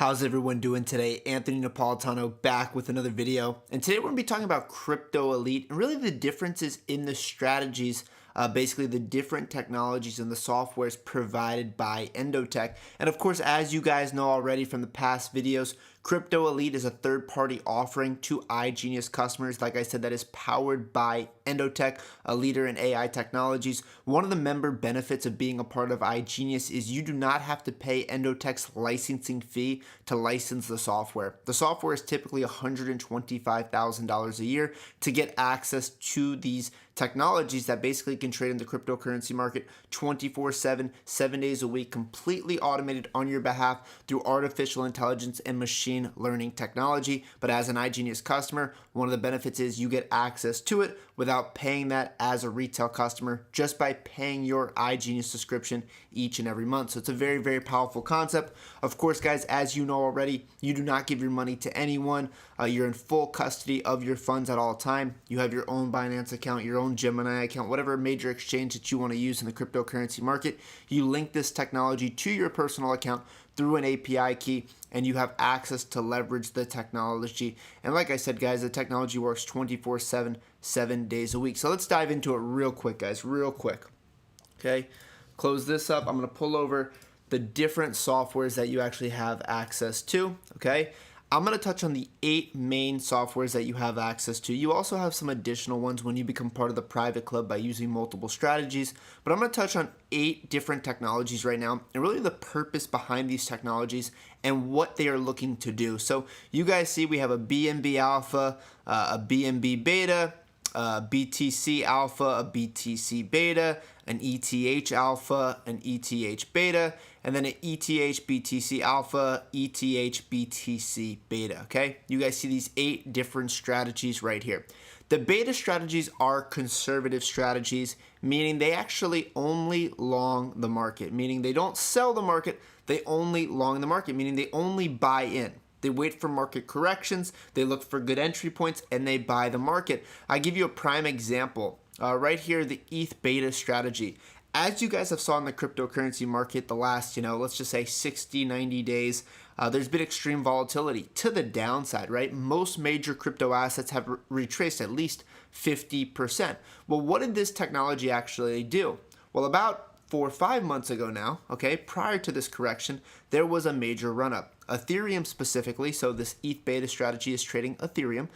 How's everyone doing today? Anthony Napolitano back with another video. And today we're going to be talking about CRYPTOelite and really the differences in the strategies, basically the different technologies and the softwares provided by EndoTech. And of course, as you guys know already from the past videos, CRYPTOelite is a third-party offering to iGenius customers. Like I said, that is powered by EndoTech, a leader in AI technologies. One of the member benefits of being a part of iGenius is you do not have to pay EndoTech's licensing fee to license the software. The software is typically $125,000 a year to get access to these technologies that basically can trade in the cryptocurrency market 24/7, 7 days a week, completely automated on your behalf through artificial intelligence and machine learning technology. But as an iGenius customer, one of the benefits is you get access to it without paying that as a retail customer, just by paying your iGenius subscription each and every month. So it's a very, very powerful concept. Of course, guys, as you know already, you do not give your money to anyone. You're in full custody of your funds at all time. You have your own Binance account, your own Gemini account, whatever major exchange that you want to use in the cryptocurrency market. You link this technology to your personal account through an API key, and you have access to leverage the technology. And like I said, guys, the technology works 24/7, 7 days a week. So let's dive into it real quick, guys, real quick. Okay, close this up. I'm going to pull over the different softwares that you actually have access to. Okay, I'm going to touch on the 8 main softwares that you have access to. You also have some additional ones when you become part of the private club by using multiple strategies. But I'm going to touch on 8 different technologies right now and really the purpose behind these technologies and what they are looking to do. So you guys see we have a BNB Alpha, a BNB Beta, a BTC Alpha, a BTC Beta, an ETH Alpha, an ETH Beta, and then an ETH BTC Alpha, ETH BTC Beta, okay? You guys see these 8 different strategies right here. The beta strategies are conservative strategies, meaning they actually only long the market, meaning they don't sell the market, they only long the market, meaning they only buy in. They wait for market corrections, they look for good entry points, and they buy the market. I give you a prime example. Right here, the Eth Beta Strategy. As you guys have saw in the cryptocurrency market the last, let's just say 60, 90 days, there's been extreme volatility to the downside, right? Most major crypto assets have retraced at least 50%. Well, what did this technology actually do? Well, about 4 or 5 months ago now, okay, prior to this correction, there was a major run-up. Ethereum specifically, so this Eth Beta Strategy is trading Ethereum.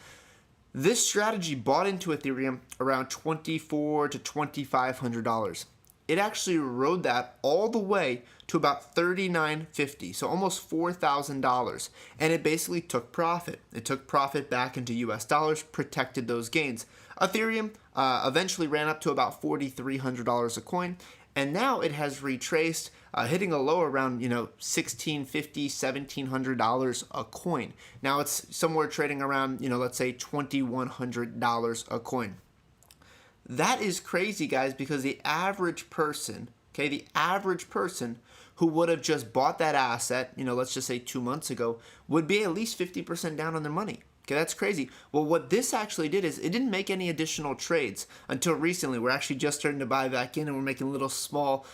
This strategy bought into Ethereum around $2,400 to $2,500. It actually rode that all the way to about $3,950, so almost $4,000, and it basically took profit. It took profit back into US dollars, protected those gains. Ethereum eventually ran up to about $4,300 a coin, and now it has retraced, hitting a low around, $1,650, $1,700 a coin. Now it's somewhere trading around, let's say $2,100 a coin. That is crazy, guys, because the average person, okay, the average person who would have just bought that asset, let's just say 2 months ago, would be at least 50% down on their money. Okay, that's crazy. Well, what this actually did is it didn't make any additional trades until recently. We're actually just starting to buy back in, and we're making little small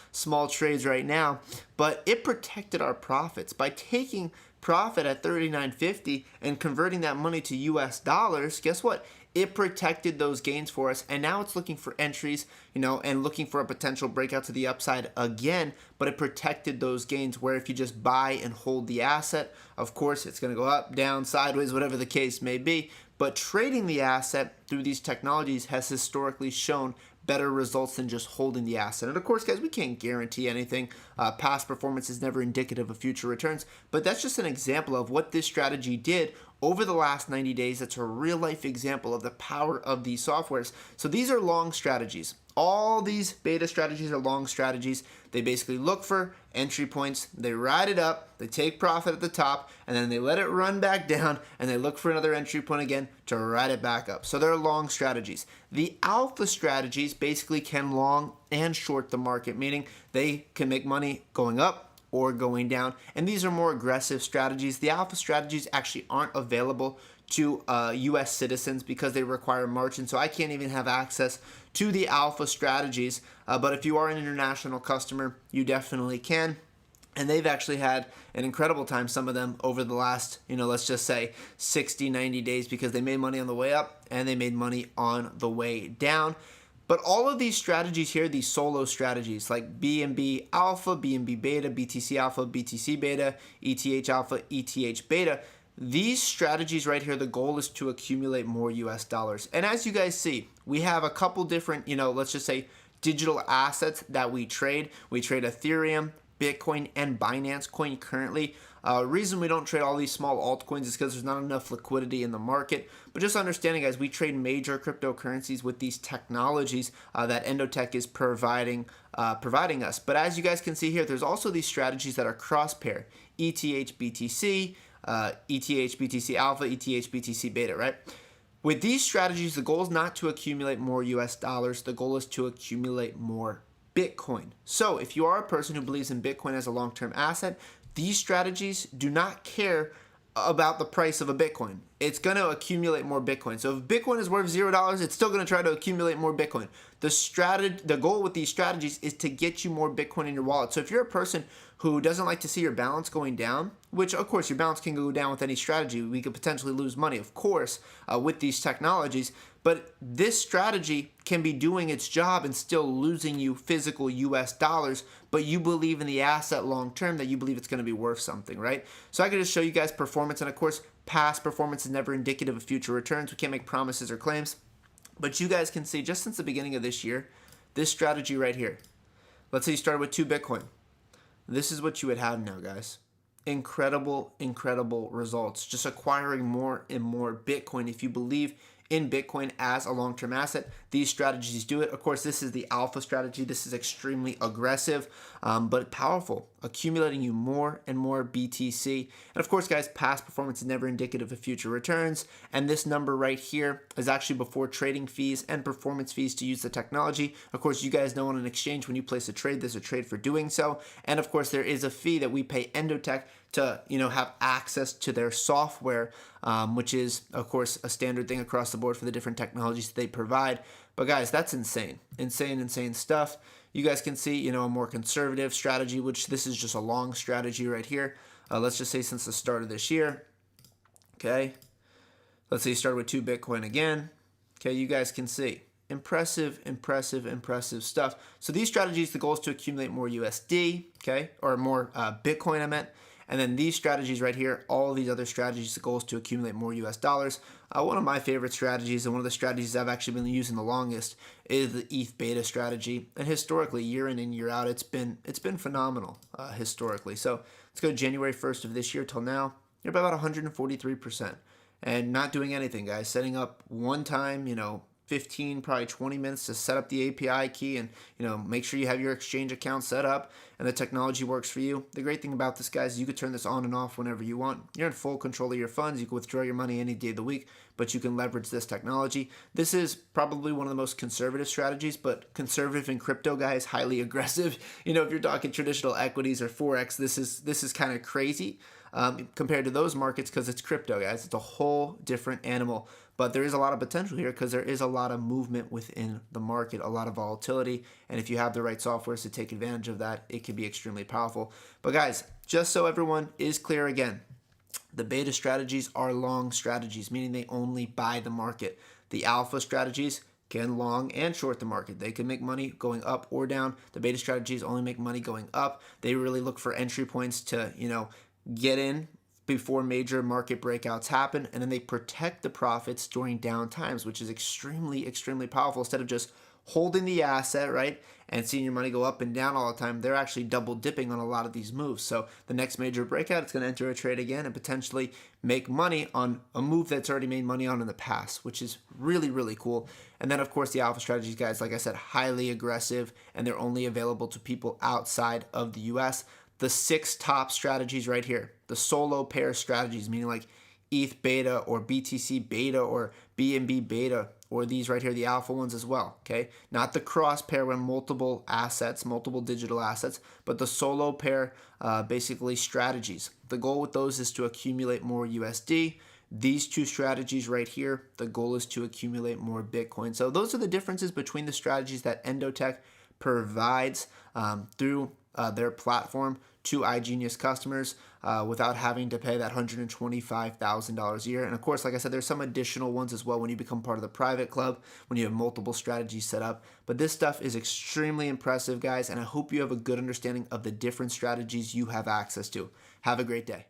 trades right now. But it protected our profits by taking profit at $3,950 and converting that money to US dollars. Guess what? It protected those gains for us, and now it's looking for entries, and looking for a potential breakout to the upside again, but it protected those gains where if you just buy and hold the asset, of course, it's going to go up, down, sideways, whatever the case may be, but trading the asset through these technologies has historically shown better results than just holding the asset. And of course, guys, we can't guarantee anything. Past performance is never indicative of future returns, but that's just an example of what this strategy did over the last 90 days. That's a real life example of the power of these softwares. So these are long strategies. All these beta strategies are long strategies. They basically look for entry points, they ride it up, they take profit at the top, and then they let it run back down, and they look for another entry point again to ride it back up. So they're long strategies. The alpha strategies basically can long and short the market, meaning they can make money going up or going down, and these are more aggressive strategies. The alpha strategies actually aren't available to US citizens because they require margin, so I can't even have access to the alpha strategies, but if you are an international customer, you definitely can. And they've actually had an incredible time, some of them, over the last, let's just say 60, 90 days, because they made money on the way up and they made money on the way down. But all of these strategies here, these solo strategies like BNB Alpha, BNB Beta, BTC Alpha, BTC Beta, ETH Alpha, ETH Beta, these strategies right here, the goal is to accumulate more US dollars. And as you guys see, we have a couple different, let's just say digital assets that we trade. We trade Ethereum, Bitcoin, and Binance Coin currently. Reason we don't trade all these small altcoins is because there's not enough liquidity in the market. But just understanding, guys, we trade major cryptocurrencies with these technologies that EndoTech is providing us. But as you guys can see here, there's also these strategies that are cross-pair. ETH BTC, ETH BTC Alpha, ETH BTC Beta, right? With these strategies, the goal is not to accumulate more US dollars. The goal is to accumulate more Bitcoin. So if you are a person who believes in Bitcoin as a long-term asset, these strategies do not care about the price of a Bitcoin. It's going to accumulate more Bitcoin. So if Bitcoin is worth $0, it's still going to try to accumulate more Bitcoin. The goal with these strategies is to get you more Bitcoin in your wallet. So if you're a person who doesn't like to see your balance going down, which of course your balance can go down with any strategy, we could potentially lose money, of course, with these technologies. But this strategy can be doing its job and still losing you physical US dollars, but you believe in the asset long term, that you believe it's going to be worth something, right? So I can just show you guys performance, and of course, past performance is never indicative of future returns. We can't make promises or claims, but you guys can see just since the beginning of this year, this strategy right here. Let's say you started with 2 Bitcoin. This is what you would have now, guys. Incredible, incredible results. Just acquiring more and more Bitcoin. If you believe in Bitcoin as a long-term asset, these strategies do it. Of course, this is the alpha strategy. This is extremely aggressive, but powerful, accumulating you more and more BTC. And of course, guys, past performance is never indicative of future returns. And this number right here is actually before trading fees and performance fees to use the technology. Of course, you guys know on an exchange, when you place a trade, there's a trade for doing so. And of course, there is a fee that we pay EndoTech to have access to their software, which is, of course, a standard thing across the board for the different technologies that they provide. But guys, that's insane stuff. You guys can see, a more conservative strategy, which this is just a long strategy right here. Let's just say since the start of this year. Okay. Let's say you started with 2 Bitcoin again. Okay, you guys can see. Impressive stuff. So these strategies, the goal is to accumulate more USD, okay, or more Bitcoin, I meant. And then these strategies right here, all of these other strategies, the goal is to accumulate more US dollars. One of my favorite strategies, and one of the strategies I've actually been using the longest, is the Eth Beta Strategy. And historically, year in and year out, it's been phenomenal historically. So let's go January 1st of this year till now. You're about 143%. And not doing anything, guys. Setting up one time, 15, probably 20 minutes to set up the API key and, make sure you have your exchange account set up and the technology works for you. The great thing about this, guys, is you can turn this on and off whenever you want. You're in full control of your funds. You can withdraw your money any day of the week, but you can leverage this technology. This is probably one of the most conservative strategies, but conservative in crypto, guys, highly aggressive. If you're talking traditional equities or Forex, this is kind of crazy compared to those markets, because it's crypto, guys. It's a whole different animal. But there is a lot of potential here because there is a lot of movement within the market, a lot of volatility. And if you have the right softwares to take advantage of that, it can be extremely powerful. But guys, just so everyone is clear again, the beta strategies are long strategies, meaning they only buy the market. The alpha strategies can long and short the market. They can make money going up or down. The beta strategies only make money going up. They really look for entry points to, get in before major market breakouts happen, and then they protect the profits during down times, which is extremely powerful. Instead of just holding the asset, right, and seeing your money go up and down all the time, they're actually double dipping on a lot of these moves. So the next major breakout, it's going to enter a trade again and potentially make money on a move that's already made money on in the past, which is really cool. And then of course the alpha strategies, guys, like I said, highly aggressive, and they're only available to people outside of the US. The 6 top strategies right here, the solo pair strategies, meaning like ETH Beta or BTC Beta or BNB Beta, or these right here, the alpha ones as well, okay? Not the cross pair when multiple assets, multiple digital assets, but the solo pair basically strategies. The goal with those is to accumulate more USD. These 2 strategies right here, the goal is to accumulate more Bitcoin. So those are the differences between the strategies that EndoTech provides through their platform to iGenius customers without having to pay that $125,000 a year. And of course, like I said, there's some additional ones as well when you become part of the private club, when you have multiple strategies set up. But this stuff is extremely impressive, guys, and I hope you have a good understanding of the different strategies you have access to. Have a great day.